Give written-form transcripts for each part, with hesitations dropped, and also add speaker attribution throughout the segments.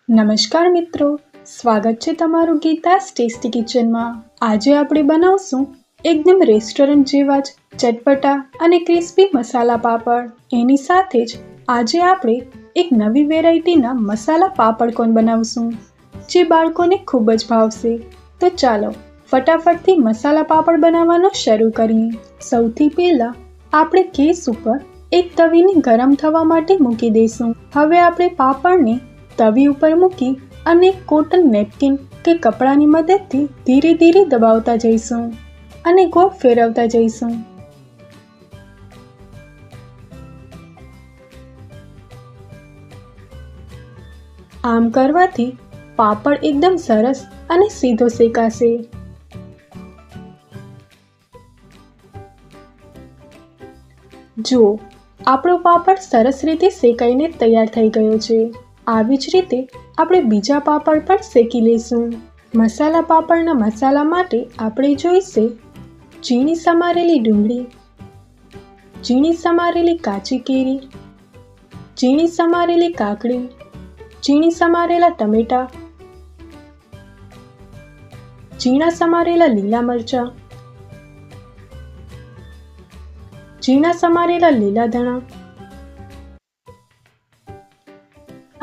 Speaker 1: નમસ્કાર મિત્રો, સ્વાગત છે તમારું ગીતાસ ટેસ્ટી કિચનમાં। આજે આપણે બનાવશું એકદમ રેસ્ટોરન્ટ જેવા જ ચટપટા અને ક્રિસ્પી મસાલા પાપડ। એની સાથે જ આજે આપણે એક નવી વેરાયટીના મસાલા પાપડ કોન બનાવશું જે બાળકોને ખૂબ જ ભાવશે। તો ચાલો ફટાફટથી મસાલા પાપડ બનાવવાનું શરૂ કરીએ। સૌથી પહેલાં આપણે ગેસ ઉપર એક તવીને ગરમ થવા માટે મૂકી દઈશું। હવે આપણે પાપડને તવી ઉપર મૂકી અને કોટન નેપકિન કે કપડાની મદદથી ધીરે ધીરે દબાવતા જઈશું અને ગોળ ફેરવતા જઈશું। આમ કરવાથી પાપડ એકદમ સરસ અને સીધો શેકાશે। જુઓ, આપણો પાપડ સરસ રીતે શેકાઈને તૈયાર થઈ ગયો છે। આવી જ રીતે આપણે બીજા પાપડ પણ શેકી લઈશું। મસાલા પાપડના મસાલા માટે આપણે જોઈશે ઝીણી સમારેલી ડુંગળી, ઝીણી સમારેલી કાચી કેરી, ઝીણી સમારેલી કાકડી, ઝીણી સમારેલા ટમેટા, ઝીણા સમારેલા લીલા મરચાં, ઝીણા સમારેલા લીલા ધાણા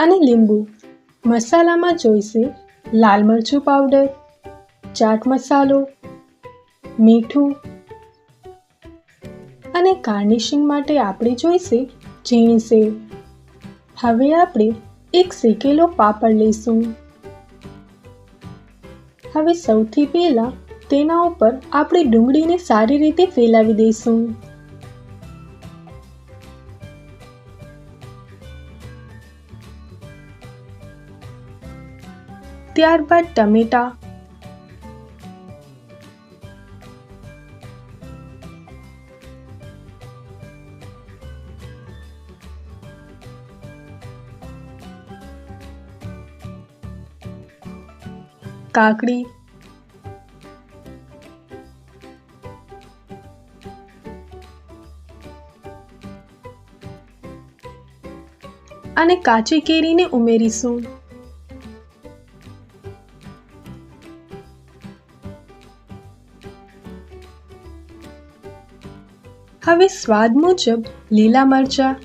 Speaker 1: અને લીંબુ। મસાલામાં જોઈશે લાલ મરચું પાવડર, ચાટ મસાલો, મીઠું અને ગાર્નિશિંગ માટે આપણે જોઈશે ઝીણી સેવ। હવે આપણે એક શેકેલો પાપડ લઈશું। હવે સૌથી પહેલાં તેના ઉપર આપણે ડુંગળીને સારી રીતે ફેલાવી દઈશું। ત્યારબાદ ટમેટા, કાકડી અને કાચી કેરીને ઉમેરીશું। હવે સ્વાદ મુજબ લીલા મરચાં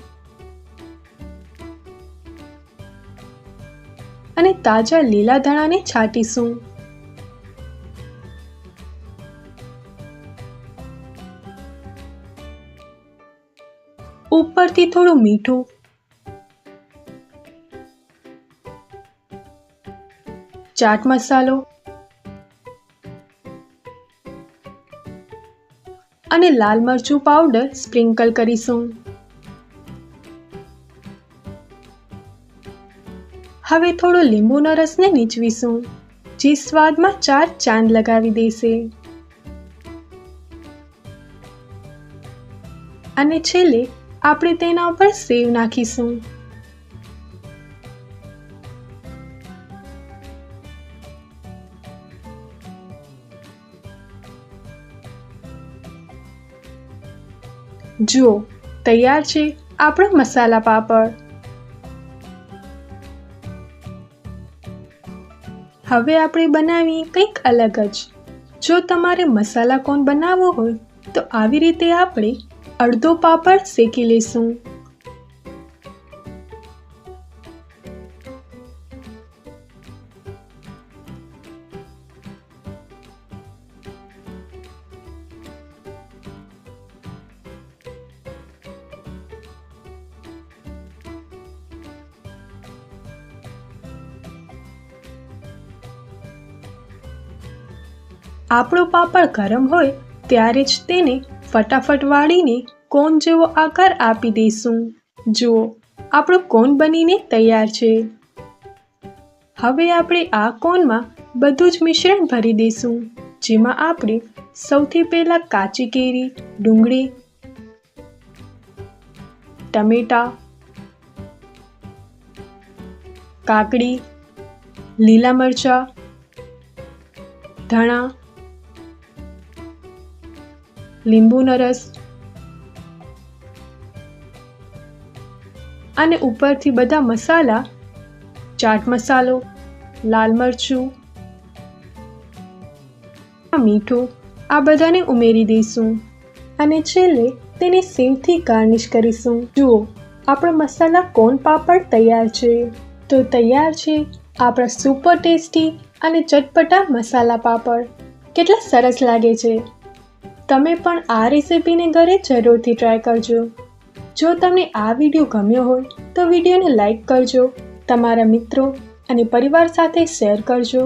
Speaker 1: અને તાજા લીલા ધાણાને છાંટીશું। ઉપરથી થોડું મીઠું, ચાટ મસાલો અને લાલ મરચું પાવડર સ્પ્રિંકલ કરીશું। હવે થોડો લીંબુના રસને નીચવીશું જે સ્વાદમાં 4 ચાંદ લગાવી દેશે। અને છેલ્લે આપણે તેના ઉપર સેવ નાખીશું। જુઓ, તૈયાર છે આપણો મસાલા પાપડ। હવે આપણે બનાવીએ કંઈક અલગ જ। જો તમારે મસાલા કોન બનાવવો હોય તો આવી રીતે આપણે અડધો પાપડ શેકી લઈશું। આપણો પાપડ ગરમ હોય ત્યારે જ તેને ફટાફટ વાળીને કોન જેવો આકાર આપી દઈશું। જુઓ, આપણો કોન બનીને તૈયાર છે। હવે આપણે આ કોનમાં બધું જ મિશ્રણ ભરી દઈશું જેમાં આપણે સૌથી પહેલાં કાચી કેરી, ડુંગળી, ટમેટા, કાકડી, લીલા મરચાં, ધાણા, લીંબુનો રસ અને ઉપરથી બધા મસાલા ચાટ મસાલો, લાલ મરચું, મીઠું આ બધાને ઉમેરી દઈશું અને છેલ્લે તેને સેવથી ગાર્નિશ કરીશું. જુઓ, આપણો મસાલા કોર્ન પાપડ તૈયાર છે. તો તૈયાર છે આપણા સુપર ટેસ્ટી અને ચટપટા મસાલા પાપડ. કેટલા સરસ લાગે છે. તમે પણ આ રેસીપીને ઘરે જરૂરથી ટ્રાય કરજો. જો તમને આ વિડીયો ગમ્યો હોય તો વિડીયોને લાઈક કરજો, તમારા મિત્રો અને પરિવાર સાથે શેર કરજો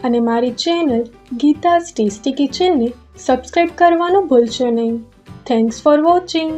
Speaker 1: અને મારી ચેનલ ગીતા's ટેસ્ટી કિચનને સબસ્ક્રાઈબ કરવાનું ભૂલશો નહીં. Thanks for watching.